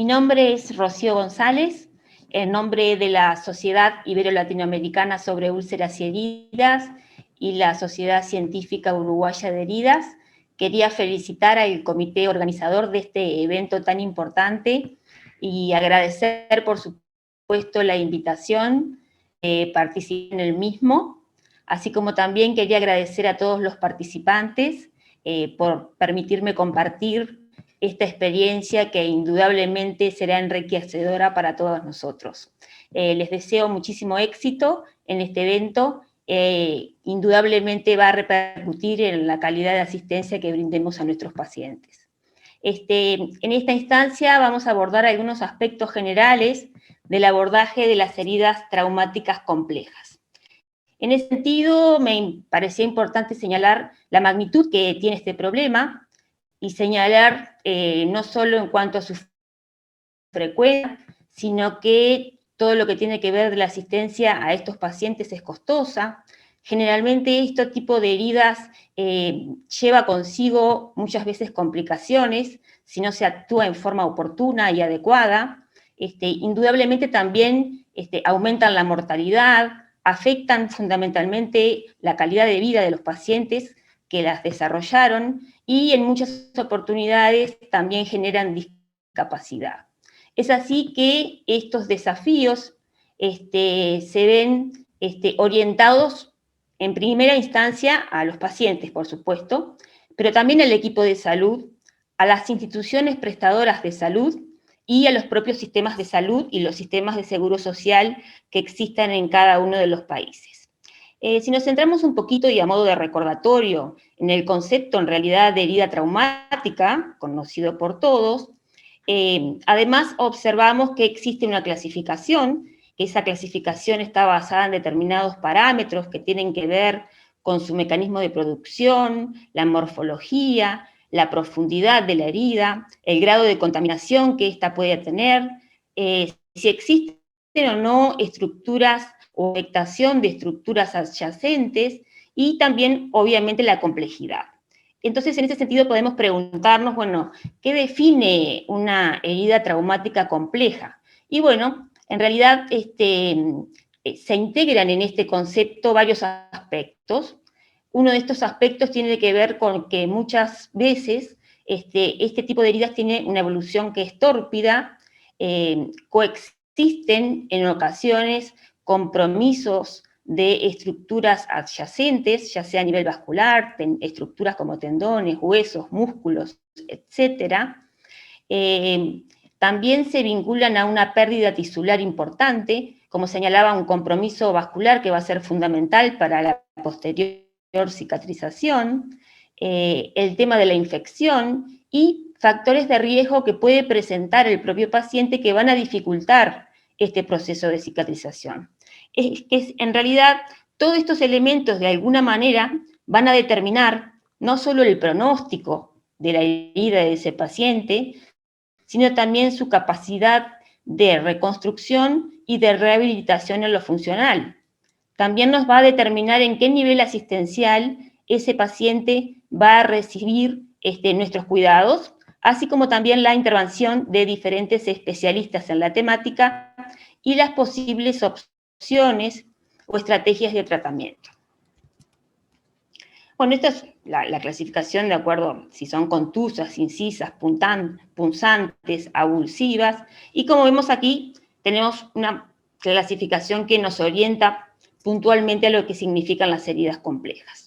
nombre es Rocío González, en nombre de la Sociedad Ibero-Latinoamericana sobre Úlceras y Heridas y la Sociedad Científica Uruguaya de Heridas. Quería felicitar al comité organizador de este evento tan importante y agradecer, por supuesto, la invitación, participar en el mismo, así como también quería agradecer a todos los participantes por permitirme compartir esta experiencia que indudablemente será enriquecedora para todos nosotros. Les deseo muchísimo éxito en este evento. Indudablemente va a repercutir en la calidad de asistencia que brindemos a nuestros pacientes. En esta instancia vamos a abordar algunos aspectos generales del abordaje de las heridas traumáticas complejas. En ese sentido, me parecía importante señalar la magnitud que tiene este problema y señalar no solo en cuanto a su frecuencia, sino que todo lo que tiene que ver de la asistencia a estos pacientes es costosa. Generalmente este tipo de heridas lleva consigo muchas veces complicaciones si no se actúa en forma oportuna y adecuada. Indudablemente también aumentan la mortalidad, afectan fundamentalmente la calidad de vida de los pacientes que las desarrollaron y en muchas oportunidades también generan discapacidad. Es así que estos desafíos se ven orientados en primera instancia a los pacientes, por supuesto, pero también al equipo de salud, a las instituciones prestadoras de salud y a los propios sistemas de salud y los sistemas de seguro social que existan en cada uno de los países. Si nos centramos un poquito y a modo de recordatorio en el concepto en realidad de herida traumática, conocido por todos, además observamos que existe una clasificación, que esa clasificación está basada en determinados parámetros que tienen que ver con su mecanismo de producción, la morfología, la profundidad de la herida, el grado de contaminación que ésta puede tener, si existen o no estructuras o afectación de estructuras adyacentes y también, obviamente, la complejidad. Entonces, en ese sentido podemos preguntarnos, bueno, ¿qué define una herida traumática compleja? Y bueno, en realidad se integran en este concepto varios aspectos. Uno de estos aspectos tiene que ver con que muchas veces este tipo de heridas tiene una evolución que es tórpida, coexisten en ocasiones compromisos de estructuras adyacentes, ya sea a nivel vascular, estructuras como tendones, huesos, músculos, etc. También se vinculan a una pérdida tisular importante, como señalaba, un compromiso vascular que va a ser fundamental para la posterior cicatrización, el tema de la infección y factores de riesgo que puede presentar el propio paciente que van a dificultar este proceso de cicatrización. En realidad, todos estos elementos de alguna manera van a determinar no solo el pronóstico de la herida de ese paciente, sino también su capacidad de reconstrucción y de rehabilitación en lo funcional. También nos va a determinar en qué nivel asistencial ese paciente va a recibir nuestros cuidados, así como también la intervención de diferentes especialistas en la temática y las posibles opciones o estrategias de tratamiento. Bueno, esta es la clasificación de acuerdo si son contusas, incisas, punzantes, avulsivas, y como vemos aquí, tenemos una clasificación que nos orienta puntualmente a lo que significan las heridas complejas.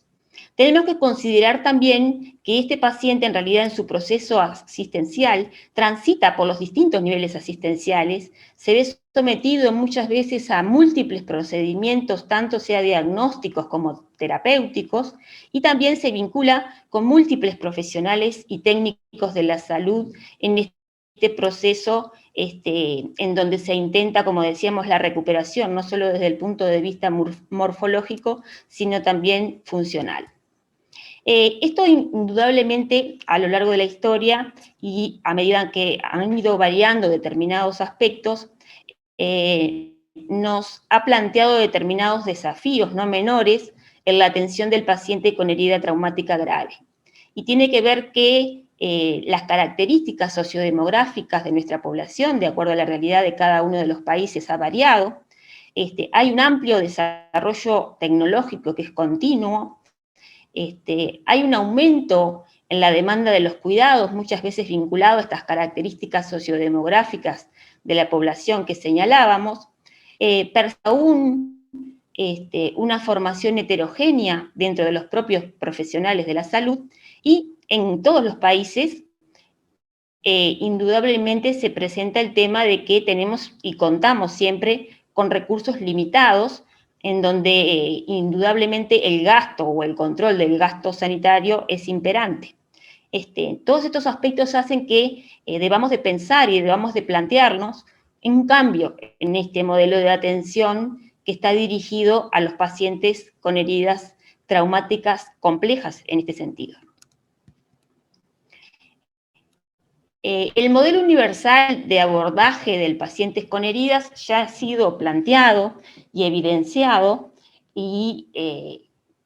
Tenemos que considerar también que este paciente en realidad en su proceso asistencial transita por los distintos niveles asistenciales, se ve sometido muchas veces a múltiples procedimientos, tanto sea diagnósticos como terapéuticos, y también se vincula con múltiples profesionales y técnicos de la salud en este proceso en donde se intenta, como decíamos, la recuperación, no solo desde el punto de vista morfológico, sino también funcional. Esto indudablemente a lo largo de la historia y a medida que han ido variando determinados aspectos, nos ha planteado determinados desafíos no menores en la atención del paciente con herida traumática grave. Y tiene que ver que las características sociodemográficas de nuestra población, de acuerdo a la realidad de cada uno de los países, ha variado. Hay un amplio desarrollo tecnológico que es continuo. Hay un aumento en la demanda de los cuidados, muchas veces vinculado a estas características sociodemográficas de la población que señalábamos, pero aún una formación heterogénea dentro de los propios profesionales de la salud, y en todos los países indudablemente se presenta el tema de que tenemos y contamos siempre con recursos limitados, en donde indudablemente el gasto o el control del gasto sanitario es imperante. Todos estos aspectos hacen que debamos de pensar y debamos de plantearnos un cambio en este modelo de atención que está dirigido a los pacientes con heridas traumáticas complejas en este sentido. El modelo universal de abordaje del paciente con heridas ya ha sido planteado y evidenciado, y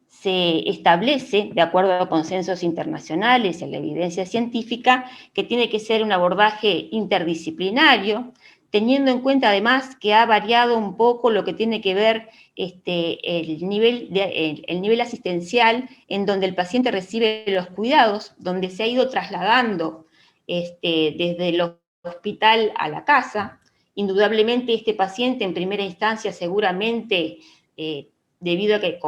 se establece, de acuerdo a consensos internacionales y a la evidencia científica, que tiene que ser un abordaje interdisciplinario, teniendo en cuenta además que ha variado un poco lo que tiene que ver el nivel asistencial en donde el paciente recibe los cuidados, donde se ha ido trasladando desde el hospital a la casa. Indudablemente este paciente en primera instancia seguramente, debido a que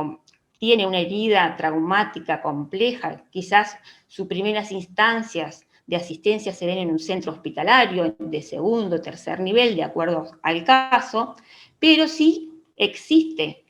tiene una herida traumática compleja, quizás sus primeras instancias de asistencia se den en un centro hospitalario de segundo o tercer nivel, de acuerdo al caso, pero sí existe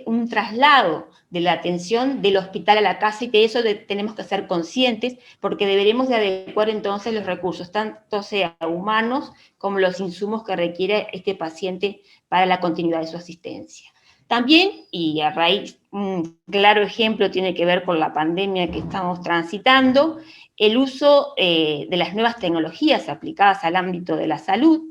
un traslado de la atención del hospital a la casa, y de eso tenemos que ser conscientes, porque deberemos de adecuar entonces los recursos, tanto sea humanos como los insumos que requiere este paciente para la continuidad de su asistencia. También, y a raíz, un claro ejemplo tiene que ver con la pandemia que estamos transitando, el uso de las nuevas tecnologías aplicadas al ámbito de la salud,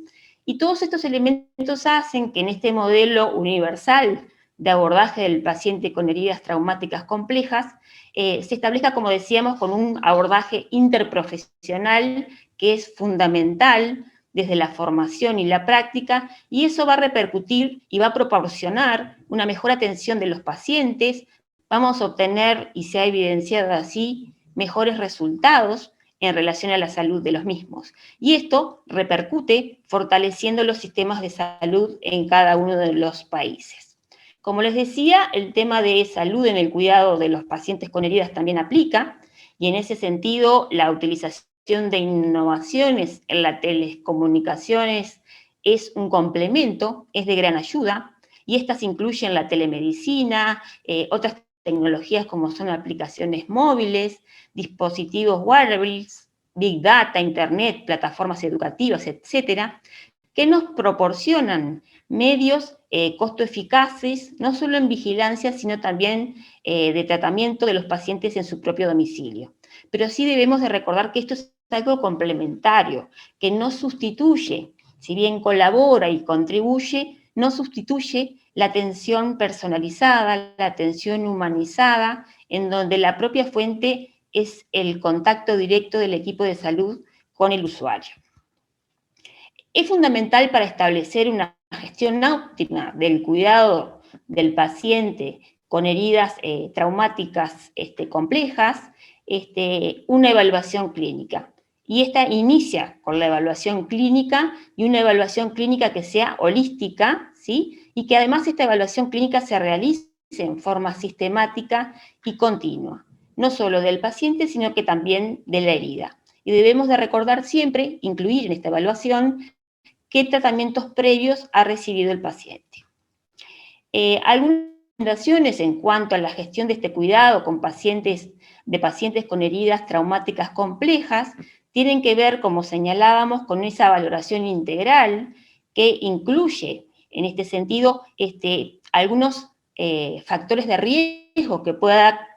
y todos estos elementos hacen que en este modelo universal de abordaje del paciente con heridas traumáticas complejas, se establezca, como decíamos, con un abordaje interprofesional que es fundamental desde la formación y la práctica, y eso va a repercutir y va a proporcionar una mejor atención de los pacientes. Vamos a obtener, y se ha evidenciado así, mejores resultados en relación a la salud de los mismos. Y esto repercute fortaleciendo los sistemas de salud en cada uno de los países. Como les decía, el tema de salud en el cuidado de los pacientes con heridas también aplica, y en ese sentido la utilización de innovaciones en las telecomunicaciones es un complemento, es de gran ayuda, y estas incluyen la telemedicina, otras tecnologías como son aplicaciones móviles, dispositivos wearables, big data, internet, plataformas educativas, etcétera, que nos proporcionan medios costo eficaces, no solo en vigilancia, sino también de tratamiento de los pacientes en su propio domicilio. Pero sí debemos de recordar que esto es algo complementario, que no sustituye, si bien colabora y contribuye, no sustituye la atención personalizada, la atención humanizada, en donde la propia fuente es el contacto directo del equipo de salud con el usuario. Es fundamental para establecer una gestión óptima del cuidado del paciente con heridas traumáticas complejas, una evaluación clínica. Y esta inicia con la evaluación clínica, y una evaluación clínica que sea holística, ¿sí? Y que además esta evaluación clínica se realice en forma sistemática y continua, no solo del paciente, sino que también de la herida. Y debemos de recordar siempre, incluir en esta evaluación, qué tratamientos previos ha recibido el paciente. Algunas recomendaciones en cuanto a la gestión de este cuidado con pacientes con heridas traumáticas complejas tienen que ver, como señalábamos, con esa valoración integral que incluye, en este sentido, algunos factores de riesgo que pueda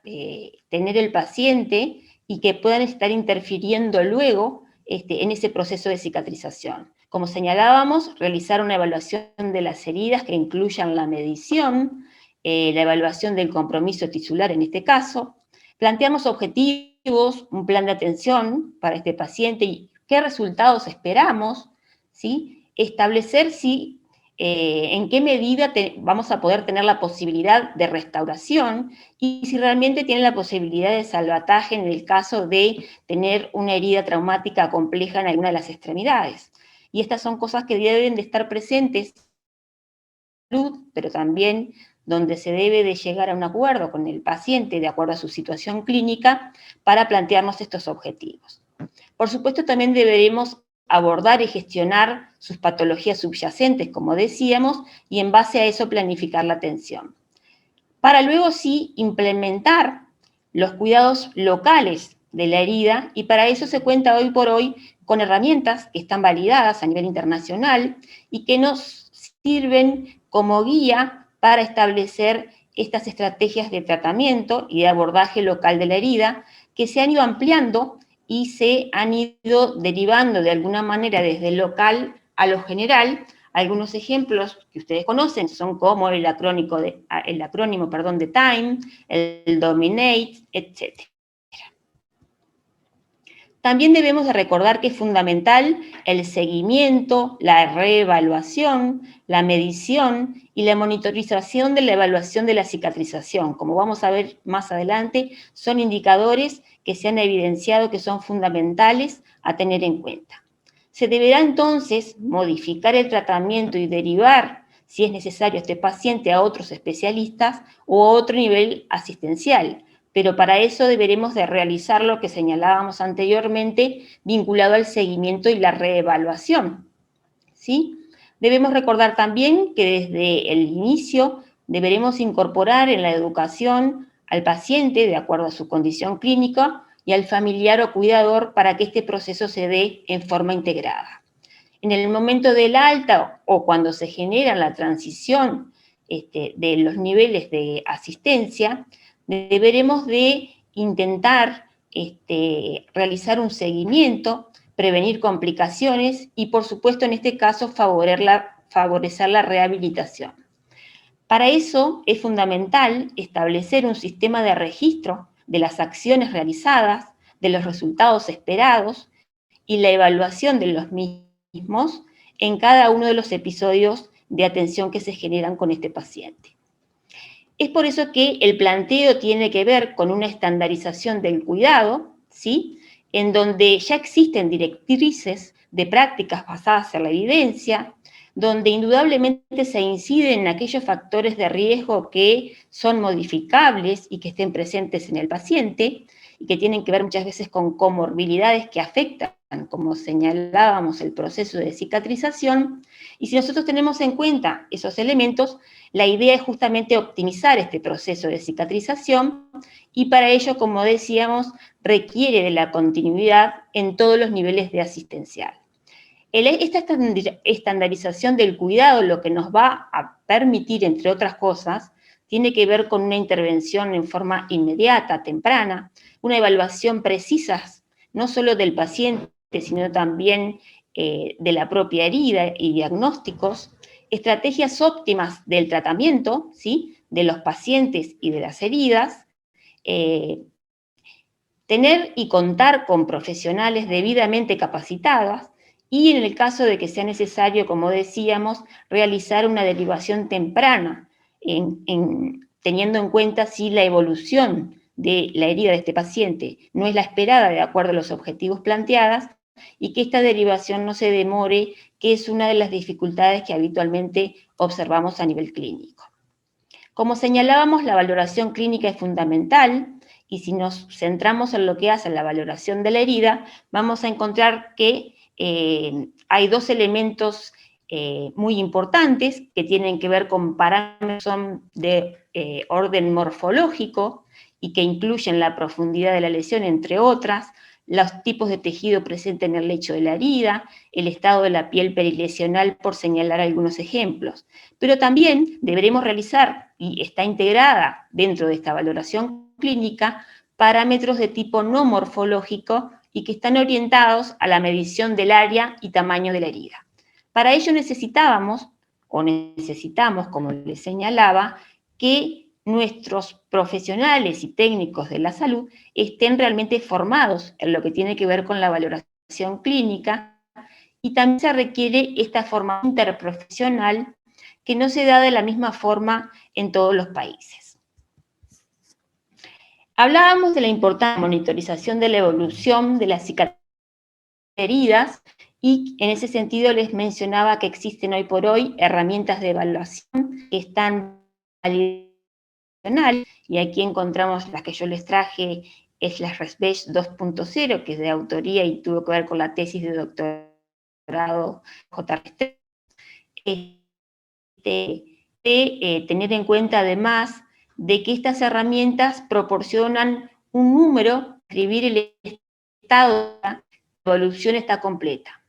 tener el paciente y que puedan estar interfiriendo luego en ese proceso de cicatrización. Como señalábamos, realizar una evaluación de las heridas que incluyan la medición, la evaluación del compromiso tisular en este caso, plantearnos objetivos objetivos, un plan de atención para este paciente y qué resultados esperamos, ¿sí? Establecer si, en qué medida vamos a poder tener la posibilidad de restauración y si realmente tiene la posibilidad de salvataje en el caso de tener una herida traumática compleja en alguna de las extremidades. Y estas son cosas que deben de estar presentes, pero también donde se debe de llegar a un acuerdo con el paciente de acuerdo a su situación clínica para plantearnos estos objetivos. Por supuesto, también deberemos abordar y gestionar sus patologías subyacentes, como decíamos, y en base a eso planificar la atención. Para luego sí implementar los cuidados locales de la herida, y para eso se cuenta hoy por hoy con herramientas que están validadas a nivel internacional y que nos sirven como guía para establecer estas estrategias de tratamiento y de abordaje local de la herida, que se han ido ampliando y se han ido derivando de alguna manera desde el local a lo general. Algunos ejemplos que ustedes conocen son como el acrónimo de TIME, el DOMINATE, etc. También debemos de recordar que es fundamental el seguimiento, la reevaluación, la medición y la monitorización de la evaluación de la cicatrización. Como vamos a ver más adelante, son indicadores que se han evidenciado que son fundamentales a tener en cuenta. Se deberá entonces modificar el tratamiento y derivar, si es necesario, a este paciente a otros especialistas o a otro nivel asistencial, pero para eso deberemos de realizar lo que señalábamos anteriormente, vinculado al seguimiento y la reevaluación, ¿sí? Debemos recordar también que desde el inicio deberemos incorporar en la educación al paciente, de acuerdo a su condición clínica, y al familiar o cuidador para que este proceso se dé en forma integrada. En el momento del alta o cuando se genera la transición de los niveles de asistencia, deberemos de intentar realizar un seguimiento, prevenir complicaciones y, por supuesto, en este caso, favorecer la rehabilitación. Para eso es fundamental establecer un sistema de registro de las acciones realizadas, de los resultados esperados y la evaluación de los mismos en cada uno de los episodios de atención que se generan con este paciente. Es por eso que el planteo tiene que ver con una estandarización del cuidado, ¿sí? En donde ya existen directrices de prácticas basadas en la evidencia, donde indudablemente se inciden en aquellos factores de riesgo que son modificables y que estén presentes en el paciente, y que tienen que ver muchas veces con comorbilidades que afectan, como señalábamos, el proceso de cicatrización. Y si nosotros tenemos en cuenta esos elementos, la idea es justamente optimizar este proceso de cicatrización, y para ello, como decíamos, requiere de la continuidad en todos los niveles de asistencial. Esta estandarización del cuidado lo que nos va a permitir, entre otras cosas, tiene que ver con una intervención en forma inmediata, temprana, una evaluación precisa, no solo del paciente, sino también de la propia herida y diagnósticos, estrategias óptimas del tratamiento, ¿sí?, de los pacientes y de las heridas, tener y contar con profesionales debidamente capacitadas, y en el caso de que sea necesario, como decíamos, realizar una derivación temprana, teniendo en cuenta si la evolución de la herida de este paciente no es la esperada de acuerdo a los objetivos planteados, y que esta derivación no se demore, que es una de las dificultades que habitualmente observamos a nivel clínico. Como señalábamos, la valoración clínica es fundamental, y si nos centramos en lo que hace la valoración de la herida, vamos a encontrar que hay dos elementos muy importantes que tienen que ver con parámetros de orden morfológico y que incluyen la profundidad de la lesión, entre otras, los tipos de tejido presente en el lecho de la herida, el estado de la piel perilesional, por señalar algunos ejemplos. Pero también deberemos realizar, y está integrada dentro de esta valoración clínica, parámetros de tipo no morfológico y que están orientados a la medición del área y tamaño de la herida. Para ello necesitamos, como les señalaba, que nuestros profesionales y técnicos de la salud estén realmente formados en lo que tiene que ver con la valoración clínica, y también se requiere esta formación interprofesional que no se da de la misma forma en todos los países. Hablábamos de la importante monitorización de la evolución de las cicatrices heridas, y en ese sentido les mencionaba que existen hoy por hoy herramientas de evaluación que están validadas, y aquí encontramos las que yo les traje, es la RESBESH 2.0, que es de autoría y tuvo que ver con la tesis de doctorado J. Tener en cuenta además de que estas herramientas proporcionan un número, escribir el estado de la evolución está completa.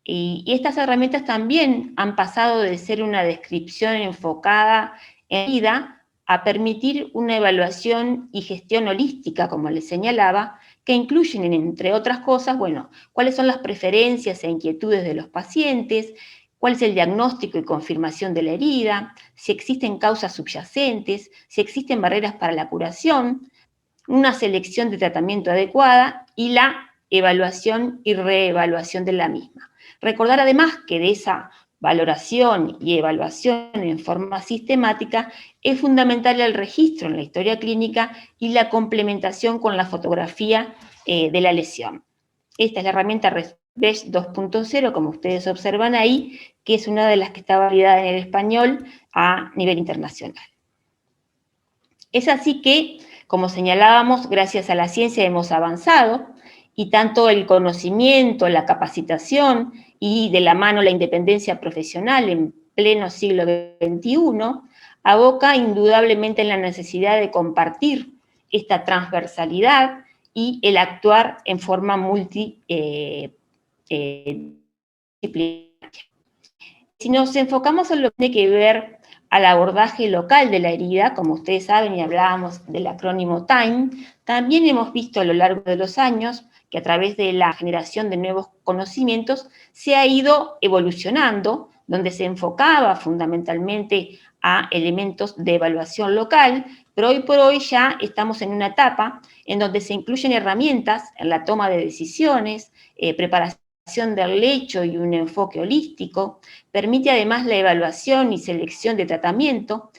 Y estas herramientas también han pasado de ser una descripción enfocada en vida a permitir una evaluación y gestión holística, como les señalaba, que incluyen, entre otras cosas, bueno, cuáles son las preferencias e inquietudes de los pacientes, cuál es el diagnóstico y confirmación de la herida, si existen causas subyacentes, si existen barreras para la curación, una selección de tratamiento adecuada y la evaluación y reevaluación de la misma. Recordar además que de esa valoración y evaluación en forma sistemática es fundamental el registro en la historia clínica y la complementación con la fotografía de la lesión. Esta es la herramienta RESBESH 2.0, como ustedes observan ahí, que es una de las que está validada en el español a nivel internacional. Es así que, como señalábamos, gracias a la ciencia hemos avanzado, y tanto el conocimiento, la capacitación y de la mano la independencia profesional en pleno siglo XXI aboca indudablemente en la necesidad de compartir esta transversalidad y el actuar en forma multidisciplinaria. Si nos enfocamos en lo que tiene que ver al abordaje local de la herida, como ustedes saben y hablábamos del acrónimo TIME, también hemos visto a lo largo de los años que a través de la generación de nuevos conocimientos se ha ido evolucionando, donde se enfocaba fundamentalmente a elementos de evaluación local, pero hoy por hoy ya estamos en una etapa en donde se incluyen herramientas en la toma de decisiones, preparación del lecho y un enfoque holístico, permite además la evaluación y selección de tratamiento,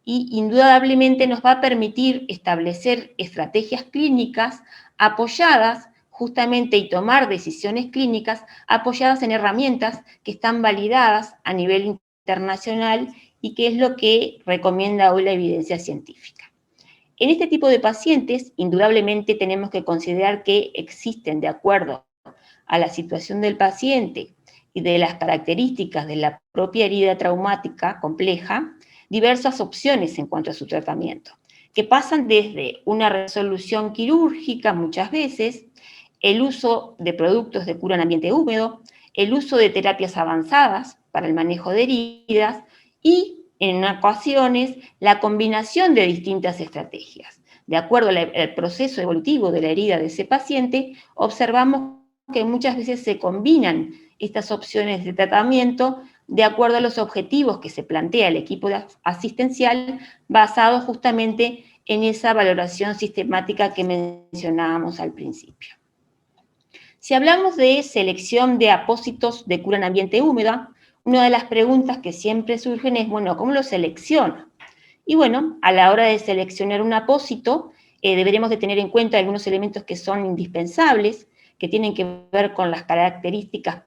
y indudablemente nos va a permitir establecer estrategias clínicas apoyadas justamente y tomar decisiones clínicas apoyadas en herramientas que están validadas a nivel internacional y que es lo que recomienda hoy la evidencia científica. En este tipo de pacientes, indudablemente tenemos que considerar que existen, de acuerdo a la situación del paciente y de las características de la propia herida traumática compleja, diversas opciones en cuanto a su tratamiento, que pasan desde una resolución quirúrgica muchas veces, el uso de productos de cura en ambiente húmedo, el uso de terapias avanzadas para el manejo de heridas y, en ocasiones, la combinación de distintas estrategias. De acuerdo al proceso evolutivo de la herida de ese paciente, observamos que muchas veces se combinan estas opciones de tratamiento de acuerdo a los objetivos que se plantea el equipo asistencial, basado justamente en esa valoración sistemática que mencionábamos al principio. Si hablamos de selección de apósitos de cura en ambiente húmedo, una de las preguntas que siempre surgen es, bueno, ¿cómo lo selecciono? Y bueno, a la hora de seleccionar un apósito, deberemos de tener en cuenta algunos elementos que son indispensables, que tienen que ver con las características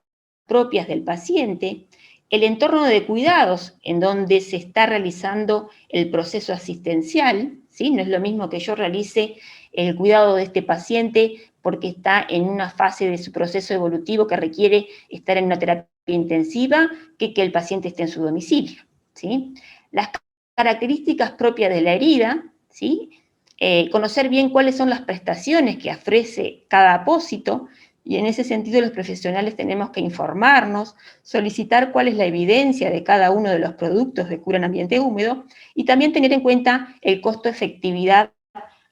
propias del paciente, el entorno de cuidados en donde se está realizando el proceso asistencial, ¿sí? No es lo mismo que yo realice el cuidado de este paciente porque está en una fase de su proceso evolutivo que requiere estar en una terapia intensiva que el paciente esté en su domicilio, ¿sí? Las características propias de la herida, ¿sí? Conocer bien cuáles son las prestaciones que ofrece cada apósito, y en ese sentido los profesionales tenemos que informarnos, solicitar cuál es la evidencia de cada uno de los productos de cura en ambiente húmedo, y también tener en cuenta el costo-efectividad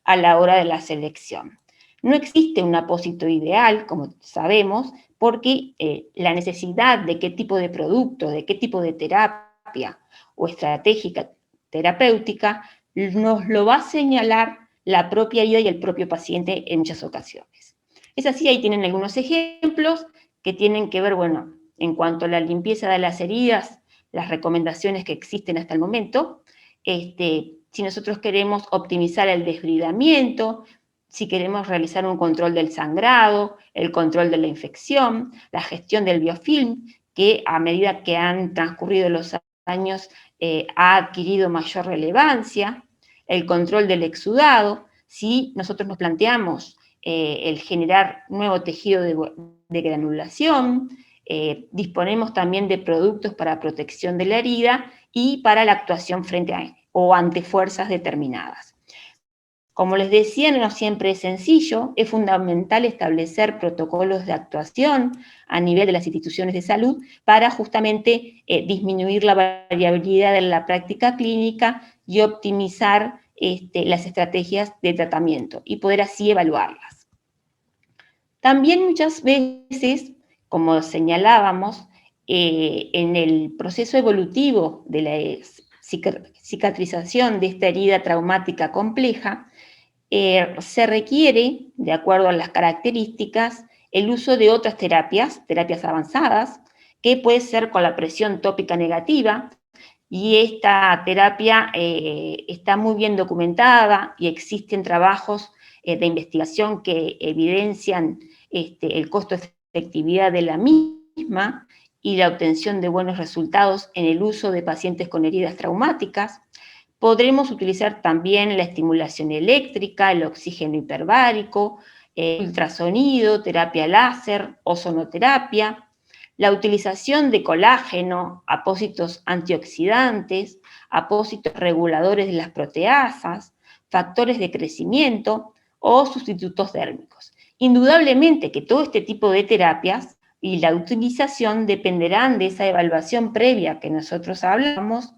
a la hora de la selección. No existe un apósito ideal, como sabemos, porque la necesidad de qué tipo de producto, de qué tipo de terapia o estratégica terapéutica, nos lo va a señalar la propia herida y el propio paciente en muchas ocasiones. Es así, ahí tienen algunos ejemplos que tienen que ver, bueno, en cuanto a la limpieza de las heridas, las recomendaciones que existen hasta el momento, si nosotros queremos optimizar el desbridamiento, si queremos realizar un control del sangrado, el control de la infección, la gestión del biofilm, que a medida que han transcurrido los años ha adquirido mayor relevancia, el control del exudado, si nosotros nos planteamos el generar nuevo tejido de granulación, disponemos también de productos para protección de la herida y para la actuación frente a o ante fuerzas determinadas. Como les decía, no siempre es sencillo, es fundamental establecer protocolos de actuación a nivel de las instituciones de salud para justamente disminuir la variabilidad de la práctica clínica y optimizar las estrategias de tratamiento y poder así evaluarlas. También muchas veces, como señalábamos, en el proceso evolutivo de la cicatrización de esta herida traumática compleja, se requiere, de acuerdo a las características, el uso de otras terapias avanzadas, que puede ser con la presión tópica negativa, y esta terapia está muy bien documentada y existen trabajos de investigación que evidencian el costo-efectividad de la misma y la obtención de buenos resultados en el uso de pacientes con heridas traumáticas. Podremos utilizar también la estimulación eléctrica, el oxígeno hiperbárico, ultrasonido, terapia láser, ozonoterapia, la utilización de colágeno, apósitos antioxidantes, apósitos reguladores de las proteasas, factores de crecimiento o sustitutos dérmicos. Indudablemente que todo este tipo de terapias y la utilización dependerán de esa evaluación previa que nosotros hablamos,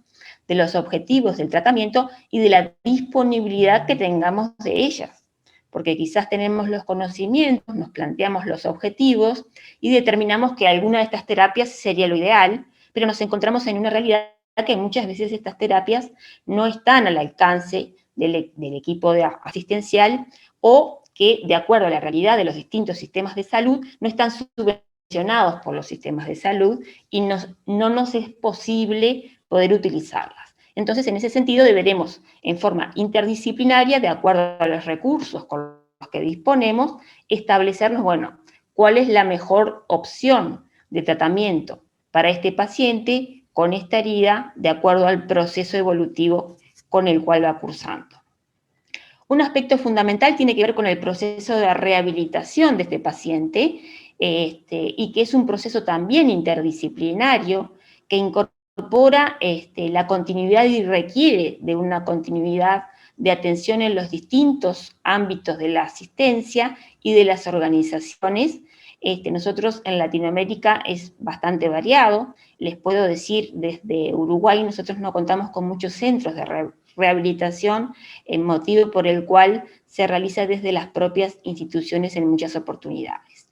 de los objetivos del tratamiento y de la disponibilidad que tengamos de ellas. Porque quizás tenemos los conocimientos, nos planteamos los objetivos y determinamos que alguna de estas terapias sería lo ideal, pero nos encontramos en una realidad que muchas veces estas terapias no están al alcance del equipo asistencial o que, de acuerdo a la realidad de los distintos sistemas de salud, no están subvencionados por los sistemas de salud y no nos es posible poder utilizarlas. Entonces, en ese sentido, deberemos, en forma interdisciplinaria, de acuerdo a los recursos con los que disponemos, establecernos, bueno, cuál es la mejor opción de tratamiento para este paciente con esta herida, de acuerdo al proceso evolutivo con el cual va cursando. Un aspecto fundamental tiene que ver con el proceso de rehabilitación de este paciente, y que es un proceso también interdisciplinario que incorpora la continuidad y requiere de una continuidad de atención en los distintos ámbitos de la asistencia y de las organizaciones. Nosotros en Latinoamérica es bastante variado. Les puedo decir, desde Uruguay nosotros no contamos con muchos centros de rehabilitación, el motivo por el cual se realiza desde las propias instituciones en muchas oportunidades.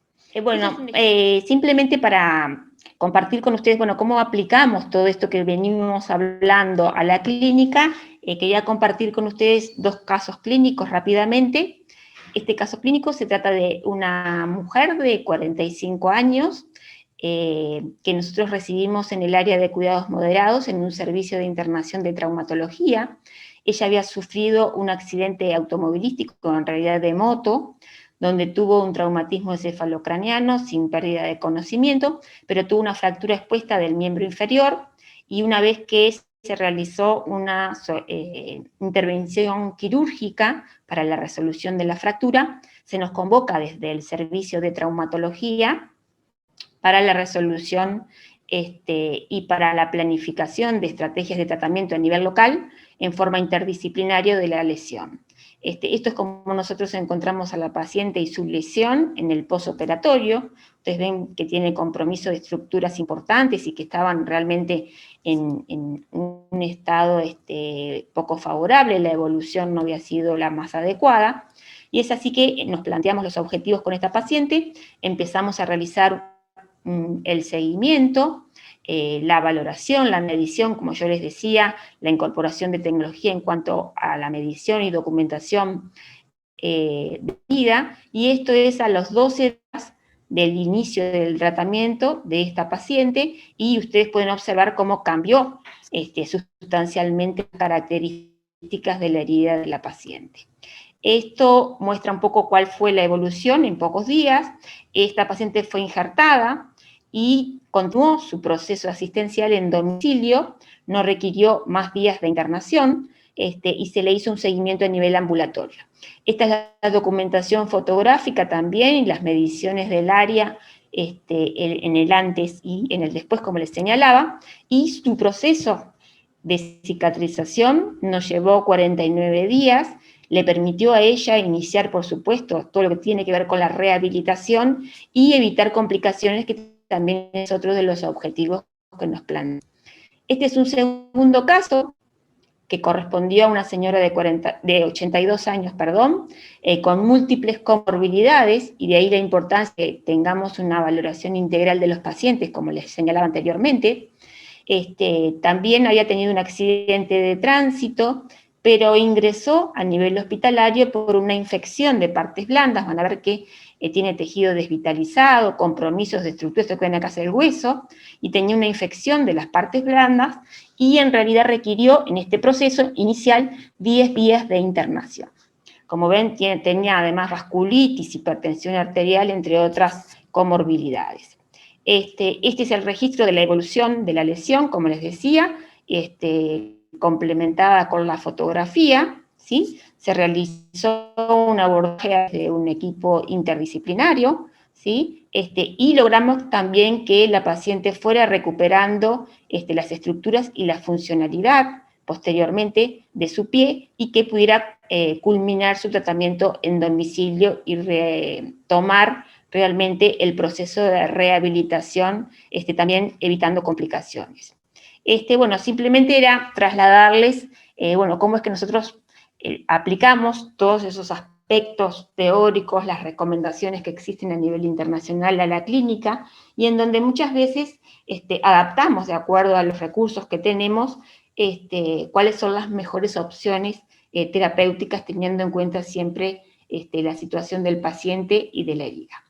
Simplemente para compartir con ustedes, bueno, cómo aplicamos todo esto que venimos hablando a la clínica, quería compartir con ustedes dos casos clínicos rápidamente. Este caso clínico se trata de una mujer de 45 años que nosotros recibimos en el área de cuidados moderados en un servicio de internación de traumatología. Ella había sufrido un accidente automovilístico, en realidad de moto, donde tuvo un traumatismo encefalocraniano sin pérdida de conocimiento, pero tuvo una fractura expuesta del miembro inferior, y una vez que se realizó una intervención quirúrgica para la resolución de la fractura, se nos convoca desde el servicio de traumatología para la resolución y para la planificación de estrategias de tratamiento a nivel local en forma interdisciplinaria de la lesión. Esto es como nosotros encontramos a la paciente y su lesión en el posoperatorio. Ustedes ven que tiene compromiso de estructuras importantes y que estaban realmente en un estado poco favorable, la evolución no había sido la más adecuada, y es así que nos planteamos los objetivos con esta paciente, empezamos a realizar el seguimiento, la valoración, la medición, como yo les decía, la incorporación de tecnología en cuanto a la medición y documentación de vida, y esto es a los 12 días del inicio del tratamiento de esta paciente, y ustedes pueden observar cómo cambió sustancialmente las características de la herida de la paciente. Esto muestra un poco cuál fue la evolución en pocos días. Esta paciente fue injertada y continuó su proceso asistencial en domicilio, no requirió más días de internación, y se le hizo un seguimiento a nivel ambulatorio. Esta es la documentación fotográfica también y las mediciones del área en el antes y en el después, como les señalaba, y su proceso de cicatrización nos llevó 49 días, le permitió a ella iniciar, por supuesto, todo lo que tiene que ver con la rehabilitación y evitar complicaciones, que también es otro de los objetivos que nos planteamos. Este es un segundo caso que correspondió a una señora de 82 años, con múltiples comorbilidades, y de ahí la importancia de que tengamos una valoración integral de los pacientes, como les señalaba anteriormente. También había tenido un accidente de tránsito, pero ingresó a nivel hospitalario por una infección de partes blandas. Van a ver que tiene tejido desvitalizado, compromisos de estructuras que ven acá hacia el hueso, y tenía una infección de las partes blandas, y en realidad requirió en este proceso inicial 10 días de internación. Como ven, tenía además vasculitis, hipertensión arterial, entre otras comorbilidades. Este es el registro de la evolución de la lesión, como les decía, complementada con la fotografía, ¿sí? Se realizó un abordaje de un equipo interdisciplinario, ¿sí? Y logramos también que la paciente fuera recuperando las estructuras y la funcionalidad posteriormente de su pie, y que pudiera culminar su tratamiento en domicilio y retomar realmente el proceso de rehabilitación, también evitando complicaciones. Bueno, simplemente era trasladarles, cómo es que nosotros aplicamos todos esos aspectos teóricos, las recomendaciones que existen a nivel internacional a la clínica, y en donde muchas veces adaptamos de acuerdo a los recursos que tenemos, cuáles son las mejores opciones terapéuticas, teniendo en cuenta siempre la situación del paciente y de la herida.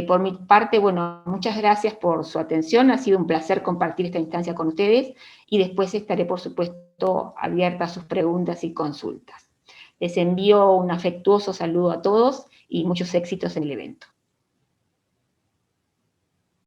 Por mi parte, bueno, muchas gracias por su atención, ha sido un placer compartir esta instancia con ustedes, y después estaré, por supuesto, abierta a sus preguntas y consultas. Les envío un afectuoso saludo a todos y muchos éxitos en el evento.